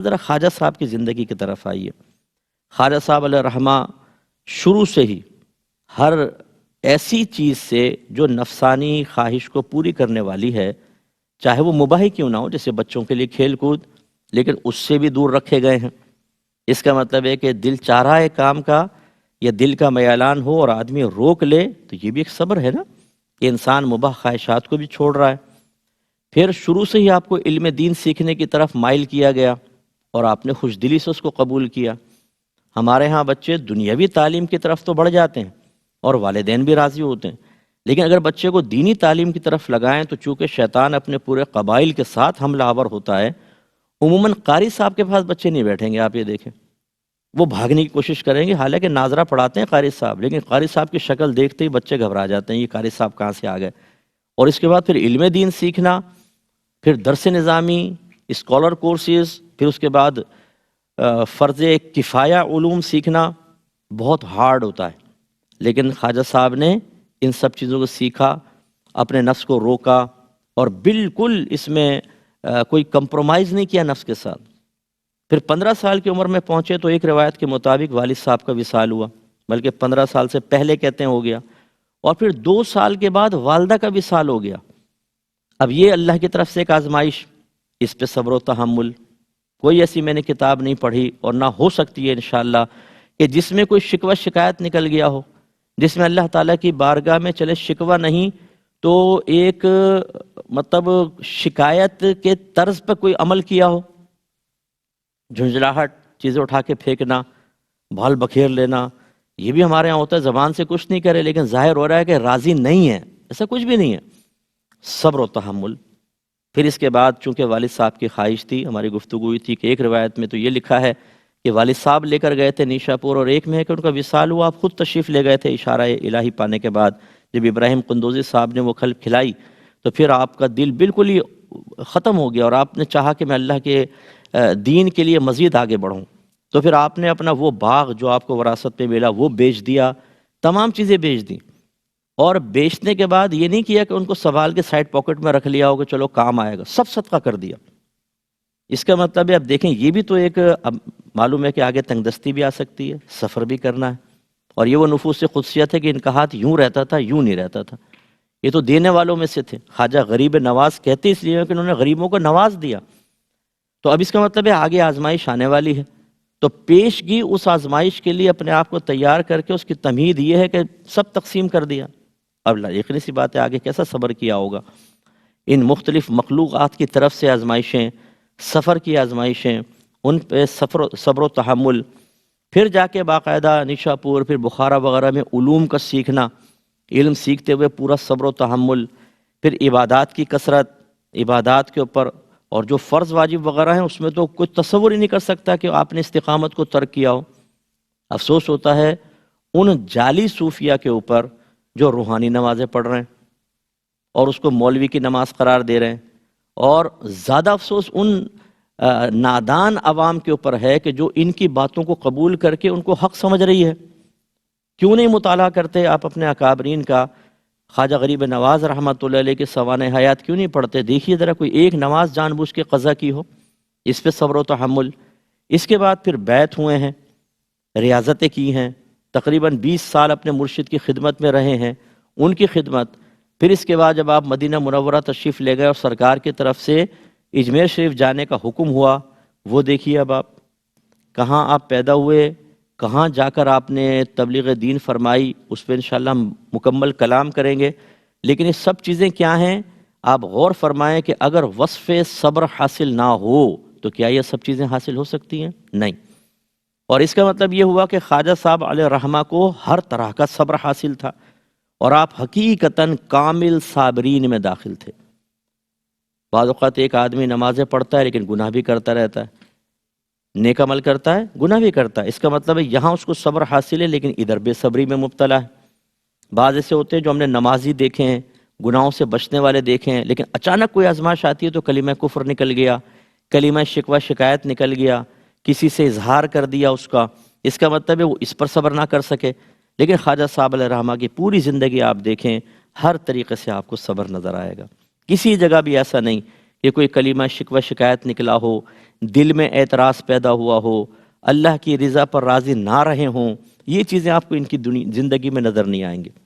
ذرا خواجہ صاحب کی زندگی کی طرف آئیے۔ خواجہ صاحب علیہ رحمہ شروع سے ہی ہر ایسی چیز سے جو نفسانی خواہش کو پوری کرنے والی ہے، چاہے وہ مباح کیوں نہ ہو، جیسے بچوں کے لیے کھیل کود، لیکن اس سے بھی دور رکھے گئے ہیں۔ اس کا مطلب ہے کہ دل چاہ رہا ہے کام کا، یا دل کا میلان ہو اور آدمی روک لے، تو یہ بھی ایک صبر ہے نا کہ انسان مباح خواہشات کو بھی چھوڑ رہا ہے۔ پھر شروع سے ہی آپ کو علم دین سیکھنے کی طرف مائل کیا گیا اور آپ نے خوش دلی سے اس کو قبول کیا۔ ہمارے ہاں بچے دنیاوی تعلیم کی طرف تو بڑھ جاتے ہیں اور والدین بھی راضی ہوتے ہیں، لیکن اگر بچے کو دینی تعلیم کی طرف لگائیں تو چونکہ شیطان اپنے پورے قبائل کے ساتھ حملہ آور ہوتا ہے، عموماً قاری صاحب کے پاس بچے نہیں بیٹھیں گے۔ آپ یہ دیکھیں، وہ بھاگنے کی کوشش کریں گے، حالانکہ ناظرہ پڑھاتے ہیں قاری صاحب، لیکن قاری صاحب کی شکل دیکھتے ہی بچے گھبرا جاتے ہیں، یہ قاری صاحب کہاں سے آ گئے۔ اور اس کے بعد پھر علم دین سیکھنا، پھر درس نظامی، اسکالر کورسز، پھر اس کے بعد فرض کفایہ علوم سیکھنا بہت ہارڈ ہوتا ہے، لیکن خواجہ صاحب نے ان سب چیزوں کو سیکھا، اپنے نفس کو روکا اور بالکل اس میں کوئی کمپرومائز نہیں کیا نفس کے ساتھ۔ پھر 15 سال کی عمر میں پہنچے تو ایک روایت کے مطابق والد صاحب کا وصال ہوا، بلکہ 15 سال سے پہلے کہتے ہیں ہو گیا، اور پھر 2 سال کے بعد والدہ کا وصال ہو گیا۔ اب یہ اللہ کی طرف سے ایک آزمائش، اس پہ صبر و تحمل۔ کوئی ایسی میں نے کتاب نہیں پڑھی اور نہ ہو سکتی ہے انشاءاللہ کہ جس میں کوئی شکوہ شکایت نکل گیا ہو، جس میں اللہ تعالیٰ کی بارگاہ میں چلے شکوہ نہیں تو ایک مطلب شکایت کے طرز پہ کوئی عمل کیا ہو، جھنجھلاہٹ، چیزیں اٹھا کے پھینکنا، بھال بکھیر لینا، یہ بھی ہمارے یہاں ہوتا ہے۔ زبان سے کچھ نہیں کرے لیکن ظاہر ہو رہا ہے کہ راضی نہیں ہے، ایسا کچھ بھی نہیں ہے۔ صبر و تحمل۔ پھر اس کے بعد چونکہ والد صاحب کی خواہش تھی، ہماری گفتگو ہوئی تھی کہ ایک روایت میں تو یہ لکھا ہے کہ والد صاحب لے کر گئے تھے نیشا پور، اور ایک میں ہے کہ ان کا وصال ہوا، آپ خود تشریف لے گئے تھے اشارہ الہی پانے کے بعد۔ جب ابراہیم قندوزی صاحب نے وہ کھل کھلائی تو پھر آپ کا دل بالکل ہی ختم ہو گیا اور آپ نے چاہا کہ میں اللہ کے دین کے لیے مزید آگے بڑھوں۔ تو پھر آپ نے اپنا وہ باغ جو آپ کو وراثت میں ملا وہ بیچ دیا، تمام چیزیں بیچ دیں، اور بیچنے کے بعد یہ نہیں کیا کہ ان کو سنبھال کے سائڈ پاکٹ میں رکھ لیا ہو کہ چلو کام آئے گا، سب صدقہ کر دیا۔ اس کا مطلب ہے اب دیکھیں یہ بھی تو ایک اب معلوم ہے کہ آگے تنگ دستی بھی آ سکتی ہے، سفر بھی کرنا ہے، اور یہ وہ نفوس خدشیت ہے کہ ان کا ہاتھ یوں رہتا تھا یوں نہیں رہتا تھا، یہ تو دینے والوں میں سے تھے۔ خواجہ غریب نواز کہتے اس لیے کہ انہوں نے غریبوں کو نواز دیا۔ تو اب اس کا مطلب ہے آگے آزمائش آنے والی ہے، تو پیشگی اس آزمائش کے لیے اپنے آپ کو تیار کر کے اس کی تمہید یہ ہے کہ سب تقسیم کر دیا۔ اب یقینی سی بات ہے آگے کیسا صبر کیا ہوگا۔ ان مختلف مخلوقات کی طرف سے آزمائشیں، سفر کی آزمائشیں، ان پہ صبر و تحمل، پھر جا کے باقاعدہ نیشا پور، پھر بخارا وغیرہ میں علوم کا سیکھنا، علم سیکھتے ہوئے پورا صبر و تحمل، پھر عبادات کی کثرت، عبادات کے اوپر، اور جو فرض واجب وغیرہ ہیں اس میں تو کوئی تصور ہی نہیں کر سکتا کہ آپ نے استقامت کو ترک کیا ہو۔ افسوس ہوتا ہے ان جعلی صوفیہ کے اوپر جو روحانی نمازیں پڑھ رہے ہیں اور اس کو مولوی کی نماز قرار دے رہے ہیں، اور زیادہ افسوس ان نادان عوام کے اوپر ہے کہ جو ان کی باتوں کو قبول کر کے ان کو حق سمجھ رہی ہے۔ کیوں نہیں مطالعہ کرتے آپ اپنے اکابرین کا؟ خواجہ غریب نواز رحمۃ اللہ علیہ کے سوانح حیات کیوں نہیں پڑھتے؟ دیکھیے ذرا کوئی ایک نماز جان بوجھ کے قضا کی ہو، اس پہ صبر و تحمل۔ اس کے بعد پھر بیعت ہوئے ہیں، ریاضتیں کی ہیں، تقریباً 20 سال اپنے مرشد کی خدمت میں رہے ہیں، ان کی خدمت۔ پھر اس کے بعد جب آپ مدینہ منورہ تشریف لے گئے اور سرکار کی طرف سے اجمیر شریف جانے کا حکم ہوا، وہ دیکھیے اب آپ کہاں آپ پیدا ہوئے، کہاں جا کر آپ نے تبلیغ دین فرمائی، اس پہ انشاءاللہ ہم مکمل کلام کریں گے۔ لیکن یہ سب چیزیں کیا ہیں؟ آپ غور فرمائیں کہ اگر وصف صبر حاصل نہ ہو تو کیا یہ سب چیزیں حاصل ہو سکتی ہیں؟ نہیں۔ اور اس کا مطلب یہ ہوا کہ خواجہ صاحب علیہ رحمہ کو ہر طرح کا صبر حاصل تھا، اور آپ حقیقتاً کامل صابرین میں داخل تھے۔ بعض اوقات ایک آدمی نمازیں پڑھتا ہے لیکن گناہ بھی کرتا رہتا ہے، نیک عمل کرتا ہے گناہ بھی کرتا ہے، اس کا مطلب ہے یہاں اس کو صبر حاصل ہے لیکن ادھر بے صبری میں مبتلا ہے۔ بعض ایسے ہوتے ہیں جو ہم نے نمازی دیکھے ہیں، گناہوں سے بچنے والے دیکھے ہیں، لیکن اچانک کوئی آزمائش آتی ہے تو کلمہ کفر نکل گیا، کلمہ شکوہ شکایت نکل گیا، کسی سے اظہار کر دیا اس کا، اس کا مطلب ہے وہ اس پر صبر نہ کر سکے۔ لیکن خواجہ صاحب علیہ رحمہ کی پوری زندگی آپ دیکھیں، ہر طریقے سے آپ کو صبر نظر آئے گا۔ کسی جگہ بھی ایسا نہیں کہ کوئی کلمہ شکوہ شکایت نکلا ہو، دل میں اعتراض پیدا ہوا ہو، اللہ کی رضا پر راضی نہ رہے ہوں، یہ چیزیں آپ کو ان کی زندگی میں نظر نہیں آئیں گی۔